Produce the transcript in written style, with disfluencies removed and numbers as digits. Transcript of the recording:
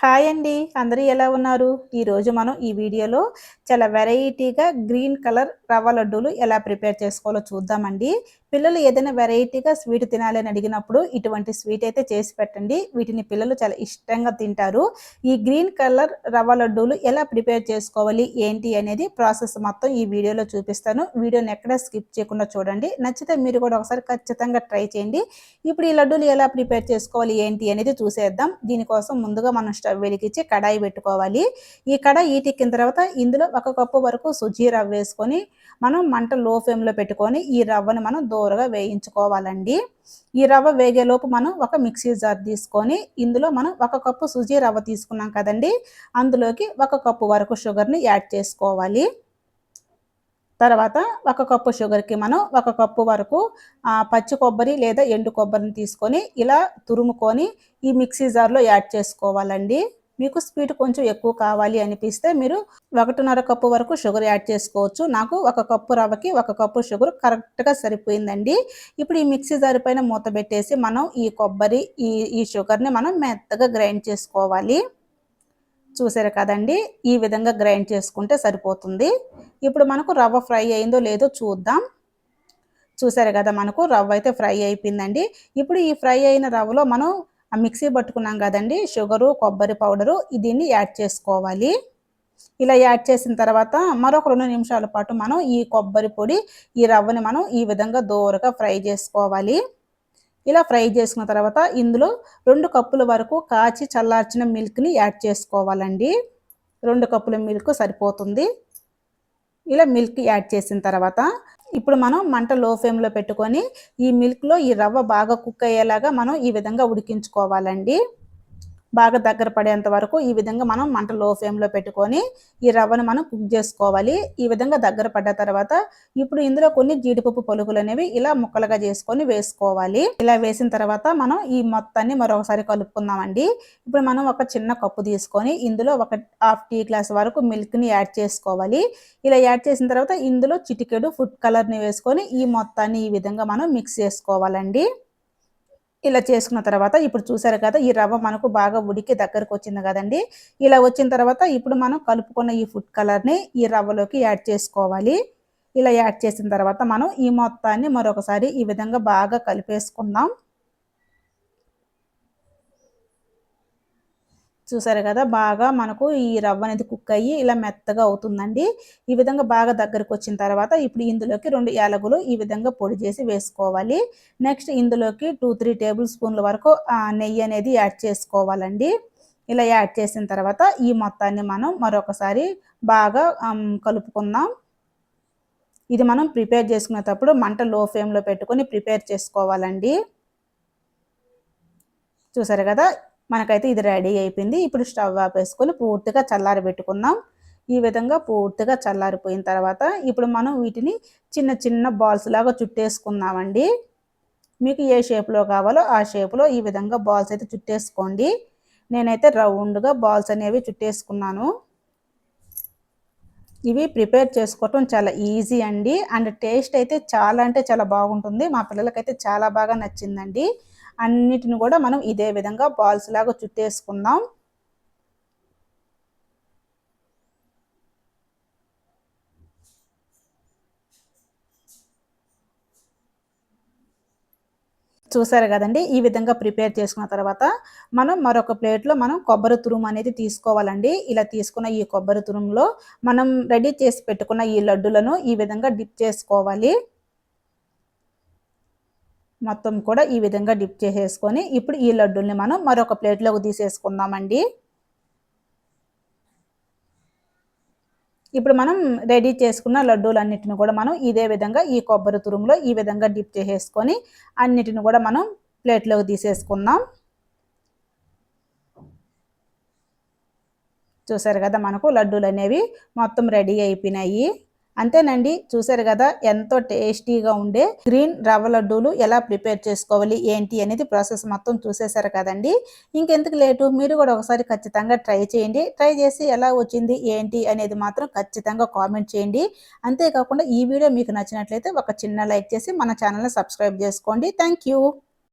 Hi అండి. అందరూ ఎలా ఉన్నారు? ఈరోజు మనం ఈ వీడియోలో చాలా వెరైటీగా గ్రీన్ కలర్ రవ్వ లడ్డూలు ఎలా ప్రిపేర్ చేసుకోవాలో చూద్దామండి. పిల్లలు ఏదైనా వెరైటీగా స్వీట్ తినాలని అడిగినప్పుడు ఇటువంటి స్వీట్ అయితే చేసి పెట్టండి. వీటిని పిల్లలు చాలా ఇష్టంగా తింటారు. ఈ గ్రీన్ కలర్ రవ్వ లడ్డూలు ఎలా ప్రిపేర్ చేసుకోవాలి, ఏంటి అనేది ప్రాసెస్ మొత్తం ఈ వీడియోలో చూపిస్తాను. వీడియోని ఎక్కడ స్కిప్ చేయకుండా చూడండి. నచ్చితే మీరు కూడా ఒకసారి ఖచ్చితంగా ట్రై చేయండి. ఇప్పుడు ఈ లడ్డూలు ఎలా ప్రిపేర్ చేసుకోవాలి, ఏంటి అనేది చూసేద్దాం. దీనికోసం ముందుగా మనం స్టవ్ వెలిగించి కడాయి పెట్టుకోవాలి. ఈ కడాయి హీటెక్కిన తర్వాత ఇందులో 1 కప్పు వరకు సుజీ రవ్వ వేసుకొని మనం మంట లో ఫ్లేమ్‌లో పెట్టుకొని ఈ రవ్వను మనం దోరగా వేయించుకోవాలండి. ఈ రవ్వ వేగేలోపు మనం ఒక మిక్సీ జార్ తీసుకొని ఇందులో మనం 1 కప్పు సుజీ రవ్వ తీసుకున్నాం కదండీ! అందులోకి 1 కప్పు వరకు షుగర్‌ని యాడ్ చేసుకోవాలి. తర్వాత 1 కప్పు షుగర్‌కి మనం 1 కప్పు వరకు పచ్చి కొబ్బరి లేదా ఎండు కొబ్బరిని తీసుకొని ఇలా తురుముకొని ఈ మిక్సీ జార్‌లో యాడ్ చేసుకోవాలండి. మీకు స్వీట్ కొంచెం ఎక్కువ కావాలి అనిపిస్తే మీరు 1.5 కప్పు వరకు షుగర్ యాడ్ చేసుకోవచ్చు. నాకు 1 కప్పు రవ్వకి 1 కప్పు షుగర్ కరెక్ట్‌గా సరిపోయిందండి. ఇప్పుడు ఈ మిక్సీ జార్ పైన మూత పెట్టేసి మనం ఈ కొబ్బరి, ఈ షుగర్‌ని మనం మెత్తగా గ్రైండ్ చేసుకోవాలి. చూసారు కదండీ! ఈ విధంగా గ్రైండ్ చేసుకుంటే సరిపోతుంది. ఇప్పుడు మనకు రవ్వ ఫ్రై అయిందో లేదో చూద్దాం. చూసారు కదా! మనకు రవ్వ అయితే ఫ్రై అయిపోయిందండి. ఇప్పుడు ఈ ఫ్రై అయిన రవ్వలో మనం మిక్సీ పట్టుకున్నాం కదండీ! షుగరు, కొబ్బరి పౌడరు దీన్ని యాడ్ చేసుకోవాలి. ఇలా యాడ్ చేసిన తర్వాత మరొక 2 నిమిషాల పాటు మనం ఈ కొబ్బరి పొడి, ఈ రవ్వని మనం ఈ విధంగా దోరగా ఫ్రై చేసుకోవాలి. ఇలా ఫ్రై చేసుకున్న తర్వాత ఇందులో 2 కప్పుల వరకు కాచి చల్లార్చిన మిల్క్‌ని యాడ్ చేసుకోవాలండి. 2 కప్పుల మిల్క్ సరిపోతుంది. ఇలా మిల్క్ యాడ్ చేసిన తర్వాత ఇప్పుడు మనం మంట లో ఫ్లేమ్‌లో పెట్టుకొని ఈ మిల్క్‌లో ఈ రవ్వ బాగా కుక్ అయ్యేలాగా మనం ఈ విధంగా ఉడికించుకోవాలండి. బాగా దగ్గర పడేంత వరకు ఈ విధంగా మనం మంట లో ఫ్లేమ్‌లో పెట్టుకొని ఈ రవ్వను మనం కుక్ చేసుకోవాలి. ఈ విధంగా దగ్గర పడ్డ తర్వాత ఇప్పుడు ఇందులో కొన్ని జీడిపప్పు పలుకులనేవి ఇలా ముక్కలుగా చేసుకొని వేసుకోవాలి. ఇలా వేసిన తర్వాత మనం ఈ మొత్తాన్ని మరొకసారి కలుపుకుందామండి. ఇప్పుడు మనం ఒక చిన్న కప్పు తీసుకొని ఇందులో ఒక హాఫ్ టీ గ్లాస్ వరకు మిల్క్‌ని యాడ్ చేసుకోవాలి. ఇలా యాడ్ చేసిన తర్వాత ఇందులో చిటికెడు ఫుడ్ కలర్‌ని వేసుకొని ఈ మొత్తాన్ని ఈ విధంగా మనం మిక్స్ చేసుకోవాలండి. ఇలా చేసుకున్న తర్వాత ఇప్పుడు చూసారు కదా! ఈ రవ్వ మనకు బాగా ఉడికి దగ్గరకొచ్చింది గదండీ! ఇలా వచ్చిన తర్వాత ఇప్పుడు మనం కలుపుకున్న ఈ ఫుడ్ కలర్‌ని ఈ రవ్వలోకి యాడ్ చేసుకోవాలి. ఇలా యాడ్ చేసిన తర్వాత మనం ఈ మొత్తాన్ని మరొకసారి ఈ విధంగా బాగా కలిపేసుకుందాం. చూసారు కదా! బాగా మనకు ఈ రవ్వ అనేది కుక్ అయ్యి ఇలా మెత్తగా అవుతుందండి. ఈ విధంగా బాగా దగ్గరకొచ్చిన తర్వాత ఇప్పుడు ఇందులోకి 2 యాలకులు ఈ విధంగా పొడి చేసి వేసుకోవాలి. నెక్స్ట్ ఇందులోకి 3 టేబుల్ స్పూన్ల వరకు నెయ్యి అనేది యాడ్ చేసుకోవాలండి. ఇలా యాడ్ చేసిన తర్వాత ఈ మొత్తాన్ని మనం మరొకసారి బాగా కలుపుకుందాం. ఇది మనం ప్రిపేర్ చేసుకునేటప్పుడు మంట లో ఫ్లేమ్‌లో పెట్టుకొని ప్రిపేర్ చేసుకోవాలండి. చూసారు కదా! మనకైతే ఇది రెడీ అయిపోయింది. ఇప్పుడు స్టవ్ ఆపేసుకొని పూర్తిగా చల్లారబెట్టుకుందాం. ఈ విధంగా పూర్తిగా చల్లారిపోయిన తర్వాత ఇప్పుడు మనం వీటిని చిన్న చిన్న బాల్స్ లాగా చుట్టేసుకుందామండి. మీకు ఏ షేప్‌లో కావాలో ఆ షేప్‌లో ఈ విధంగా బాల్స్ అయితే చుట్టేసుకోండి. నేనైతే రౌండ్‌గా బాల్స్ అనేవి చుట్టేసుకున్నాను. ఇవి ప్రిపేర్ చేసుకోవటం చాలా ఈజీ అండి. అండ్ టేస్ట్ అయితే చాలా అంటే చాలా బాగుంటుంది. మా పిల్లలకైతే చాలా బాగా నచ్చిందండి. అన్నిటిని కూడా మనం ఇదే విధంగా బాల్స్ లాగా చుట్టేసుకుందాం. చూసారు కదండీ! ఈ విధంగా ప్రిపేర్ చేసుకున్న తర్వాత మనం మరొక ప్లేట్‌లో మనం కొబ్బరి తురుము అనేది తీసుకోవాలండి. ఇలా తీసుకున్న ఈ కొబ్బరి తురుములో మనం రెడీ చేసి పెట్టుకున్న ఈ లడ్డూలను ఈ విధంగా డిప్ చేసుకోవాలి. మొత్తం కూడా ఈ విధంగా డిప్ చేసేసుకొని ఇప్పుడు ఈ లడ్డూల్ని మనం మరొక ప్లేట్‌లోకి తీసేసుకుందామండి. ఇప్పుడు మనం రెడీ చేసుకున్న లడ్డూలన్నిటిని కూడా మనం ఇదే విధంగా ఈ కొబ్బరి తురుములో ఈ విధంగా డిప్ చేసేసుకొని అన్నిటిని కూడా మనం ప్లేట్‌లోకి తీసేసుకుందాం. చూసారు కదా! మనకు లడ్డూలనేవి మొత్తం రెడీ అయిపోయినాయి. అంతేనండి. చూసారు గదా! ఎంతో టేస్టీగా ఉండే గ్రీన్ రవ్వ లడ్డూలు ఎలా ప్రిపేర్ చేసుకోవాలి, ఏంటి అనేది ప్రాసెస్ మొత్తం చూసేసారు కదండీ! ఇంకెందుకు లేటు మీరు గూడా ఒకసారి ఖచ్చితంగా ట్రై చేయండి. ట్రై చేసి ఎలా వచ్చింది, ఏంటి అనేది మాత్రం ఖచ్చితంగా కామెంట్ చేయండి. అంతే కాకుండా ఈ వీడియో మీకు నచ్చినట్లయితే ఒక చిన్న లైక్ చేసి మన ఛానెల్‌ని సబ్స్క్రైబ్ జేసుకోండి. Thank you.